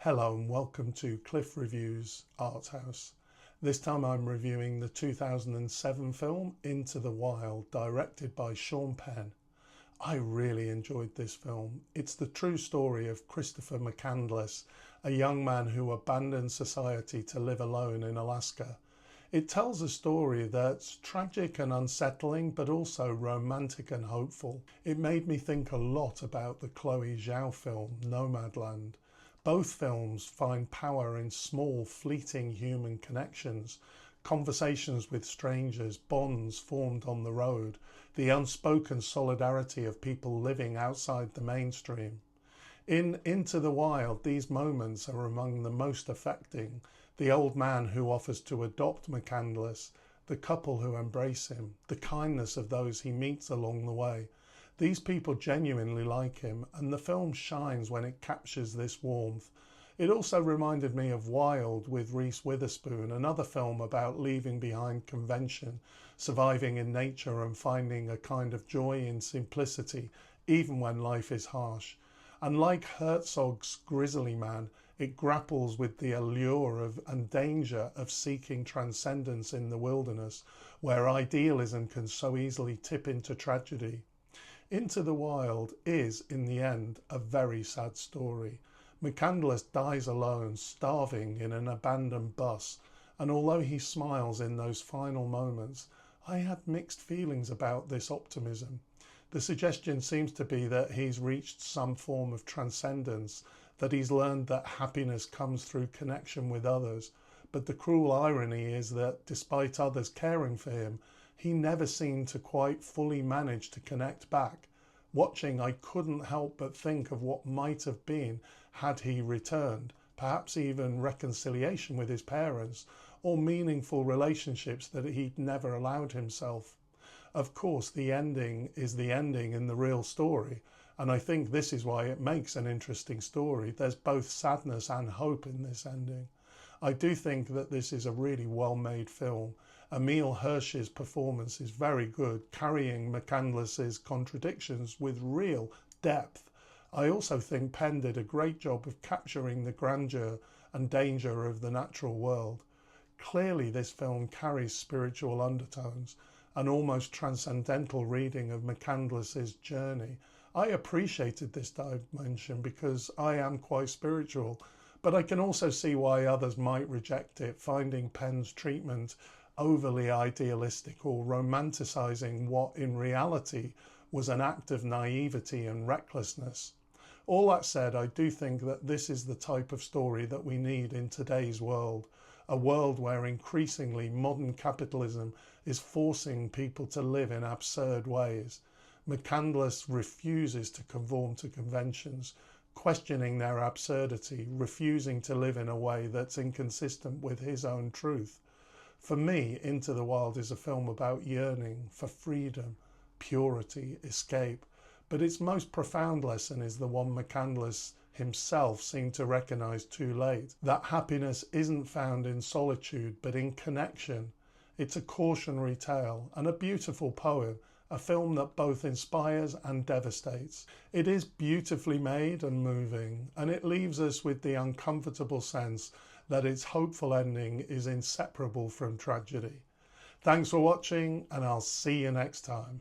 Hello and welcome to Cliff Reviews Art House. This time I'm reviewing the 2007 film Into the Wild, directed by Penn. I really enjoyed this film. It's the true story of Christopher McCandless, a young man who abandoned society to live alone in Alaska. It tells a story that's tragic and unsettling, but also romantic and hopeful. It made me think a lot about the Chloe Zhao film Nomadland. Both films find power in small, fleeting human connections, conversations with strangers, bonds formed on the road, the unspoken solidarity of people living outside the mainstream. In Into the Wild, these moments are among the most affecting. The old man who offers to adopt McCandless, the couple who embrace him, the kindness of those he meets along the way. These people genuinely like him, and the film shines when it captures this warmth. It also reminded me of Wild with Reese Witherspoon, another film about leaving behind convention, surviving in nature and finding a kind of joy in simplicity, even when life is harsh. And like Herzog's Grizzly Man, it grapples with the allure of and danger of seeking transcendence in the wilderness, where idealism can so easily tip into tragedy. Into the Wild is, in the end, a very sad story. McCandless dies alone, starving in an abandoned bus, and although he smiles in those final moments, I had mixed feelings about this optimism. The suggestion seems to be that he's reached some form of transcendence, that he's learned that happiness comes through connection with others, but the cruel irony is that despite others caring for him, he never seemed to quite fully manage to connect back. Watching, I couldn't help but think of what might have been had he returned, perhaps even reconciliation with his parents, or meaningful relationships that he'd never allowed himself. Of course, the ending is the ending in the real story, and I think this is why it makes an interesting story. There's both sadness and hope in this ending. I do think that this is a really well-made film. Emile Hirsch's performance is very good, carrying McCandless's contradictions with real depth. I also think Penn did a great job of capturing the grandeur and danger of the natural world. Clearly this film carries spiritual undertones, an almost transcendental reading of McCandless's journey. I appreciated this dimension because I am quite spiritual, but I can also see why others might reject it, finding Penn's treatment overly idealistic or romanticising what in reality was an act of naivety and recklessness. All that said, I do think that this is the type of story that we need in today's world, a world where increasingly modern capitalism is forcing people to live in absurd ways. McCandless refuses to conform to conventions, questioning their absurdity, refusing to live in a way that's inconsistent with his own truth. For me, Into the Wild is a film about yearning for freedom, purity, escape, but its most profound lesson is the one McCandless himself seemed to recognise too late, that happiness isn't found in solitude but in connection. It's a cautionary tale and a beautiful poem, a film that both inspires and devastates. It is beautifully made and moving, and it leaves us with the uncomfortable sense that its hopeful ending is inseparable from tragedy. Thanks for watching, and I'll see you next time.